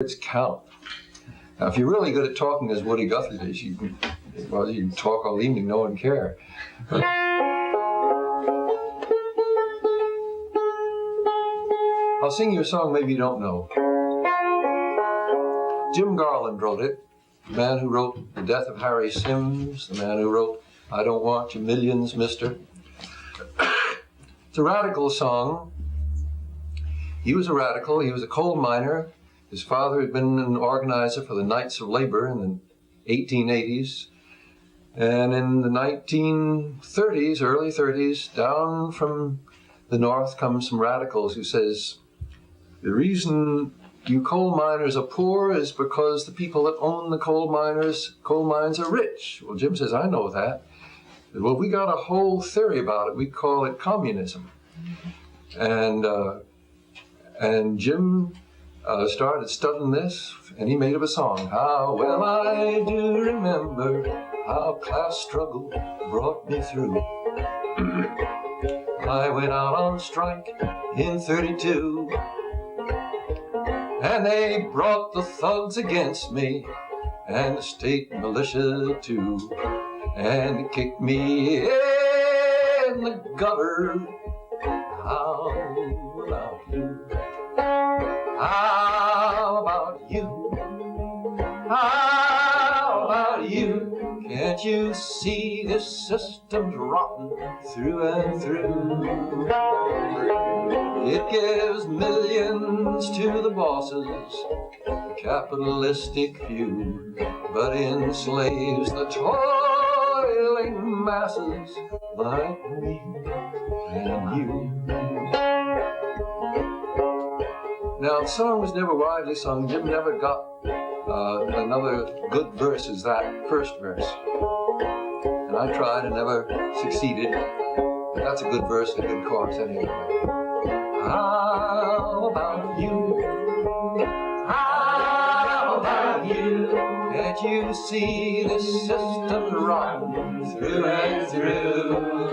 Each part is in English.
Words count. Now, if you're really good at talking as Woody Guthrie is, you can talk all evening, no one care. But I'll sing you a song maybe you don't know. Jim Garland wrote it, the man who wrote The Death of Harry Sims, the man who wrote I Don't Want Your Millions, Mister. It's a radical song. He was a radical, he was a coal miner. His father had been an organizer for the Knights of Labor in the 1880s. And in the 1930s, early 30s, down from the north come some radicals who says, the reason you coal miners are poor is because the people that own the coal mines are rich. Well, Jim says, I know that. Well, we got a whole theory about it. We call it communism. And Jim started studying this, and he made up a song. How well I do remember how class struggle brought me through. I went out on strike in 32, and they brought the thugs against me, and the state militia too, and they kicked me in the gutter. How about you? How about you? How about you? Can't you see this system's rotten through and through? It gives millions to the bosses, the capitalistic few, but enslaves the toiling masses like me and you. Now, the song was never widely sung. Jim never got another good verse as that first verse. And I tried and never succeeded. But that's a good verse and a good chorus anyway. How about you? How about you? Can't you see the system's rotten through and through?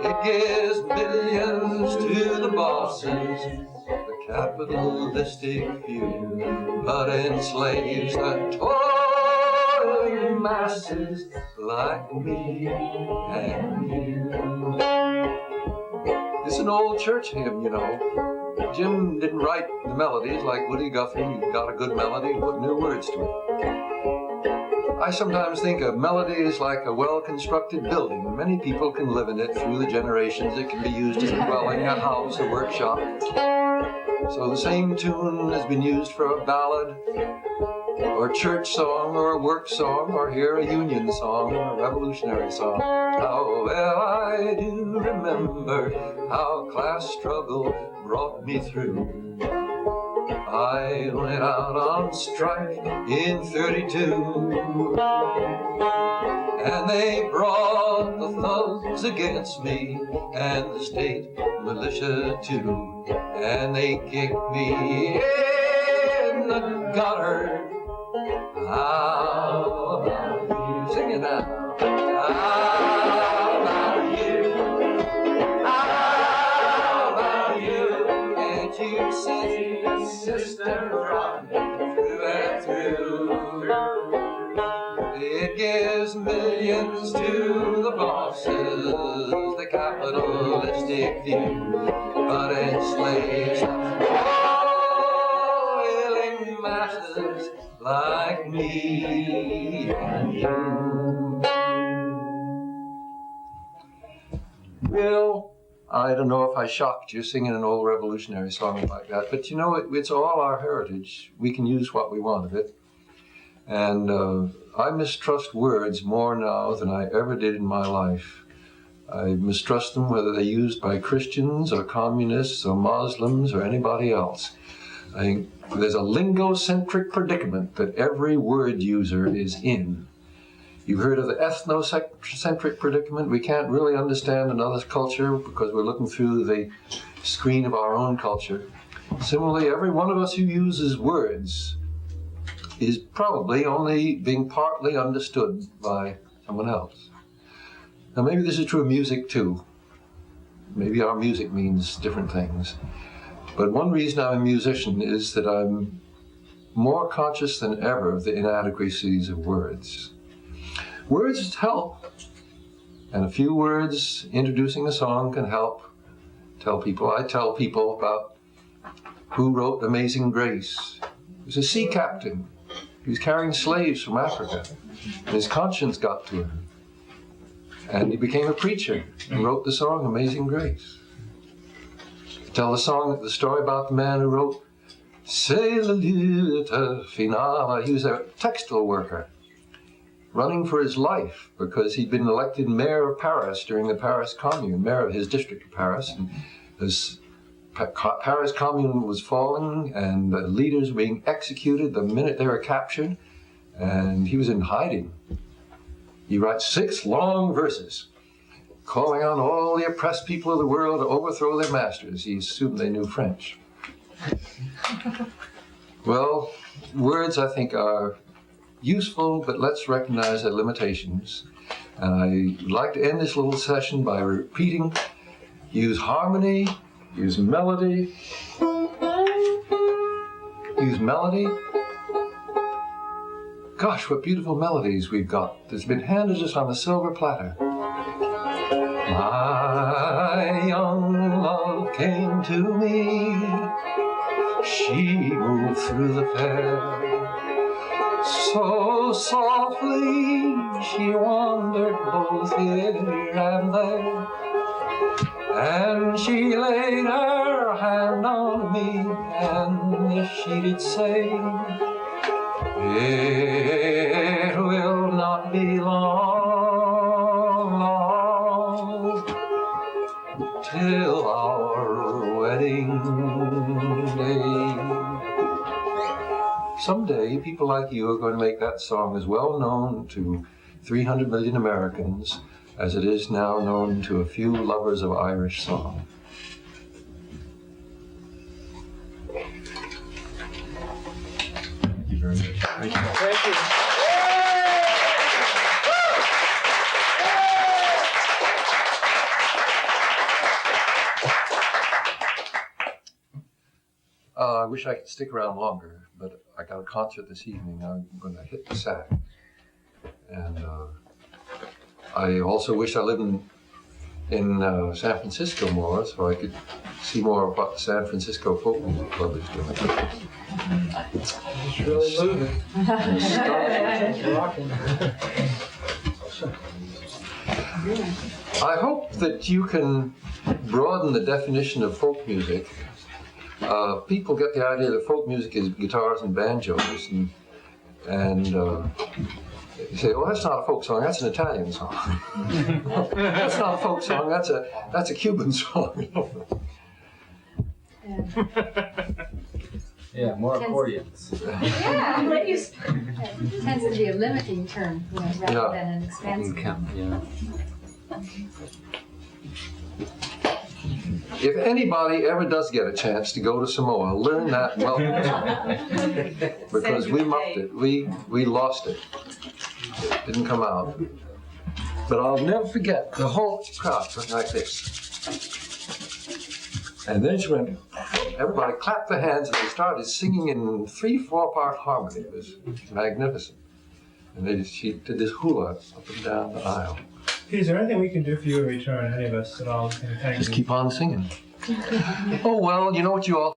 It gives billions to the bosses, capitalistic few, but enslaves the toiling masses like me and you. It's an old church hymn, you know. Jim didn't write the melodies like Woody Guthrie. He got a good melody and put new words to it. I sometimes think a melody is like a well-constructed building. Many people can live in it through the generations. It can be used as a dwelling, a house, a workshop. So the same tune has been used for a ballad, or a church song, or a work song, or here a union song, or a revolutionary song. How well I do remember how class struggle brought me through. I went out on strike in 32, and they brought the thugs against me, and the state militia too, and they kicked me in the gutter. How about you? Sing it now. How about you? How about you? Can't you see the system rotten through and through? It gives millions to the bosses, the capitalistic few, but enslaves the toiling masses like me and you. Well, I don't know if I shocked you singing an old revolutionary song like that, but you know, it's all our heritage. We can use what we want of it. And I mistrust words more now than I ever did in my life. I mistrust them whether they're used by Christians or communists or Muslims or anybody else. I think there's a lingocentric predicament that every word user is in. You've heard of the ethnocentric predicament. We can't really understand another culture because we're looking through the screen of our own culture. Similarly, every one of us who uses words is probably only being partly understood by someone else. Now maybe this is true of music too. Maybe our music means different things. But one reason I'm a musician is that I'm more conscious than ever of the inadequacies of words. Words help, and a few words introducing a song can help tell people. I tell people about who wrote Amazing Grace. He was a sea captain. He was carrying slaves from Africa, and his conscience got to him. And he became a preacher and wrote the song Amazing Grace. I tell the story about the man who wrote C'est la lutte finale. He was a textile worker, running for his life because he'd been elected mayor of Paris during the Paris Commune, mayor of his district of Paris. And this Paris Commune was falling, and the leaders were being executed the minute they were captured, and he was in hiding. He writes 6 long verses calling on all the oppressed people of the world to overthrow their masters. He assumed they knew French. Well, words, I think, are useful, but let's recognize their limitations. And I'd like to end this little session by repeating, use harmony, use melody, Gosh, what beautiful melodies we've got that's been handed us on a silver platter. My young love came to me, she moved through the fair. So softly she wandered both here and there, and she laid her hand on me, and she did say, it will not be long, long, till our wedding day. Someday, people like you are going to make that song as well known to 300 million Americans as it is now known to a few lovers of Irish song. Thank you very much. Thank you. Thank you. I wish I could stick around longer, but I got a concert this evening. I'm going to hit the sack. And I also wish I lived in San Francisco more, so I could see more of what the San Francisco Folk Music Club is doing. It's really moving. It's rocking. I hope that you can broaden the definition of folk music. People get the idea that folk music is guitars and banjos, and you say, "Oh, that's not a folk song. That's an Italian song." That's not a folk song. That's a Cuban song. Yeah, more accordions. Yeah, it tends to be a limiting term, rather than an expansive one. Yeah. If anybody ever does get a chance to go to Samoa, learn that welcome song. Because we muffed it. We lost it. It didn't come out. But I'll never forget the whole crowd went like this. And then she went, everybody clapped their hands and they started singing in 3-4 part harmony. It was magnificent. And she did this hula up and down the aisle. Is there anything we can do for you in return, any of us at all? Just keep on singing. Oh, well, you know what you all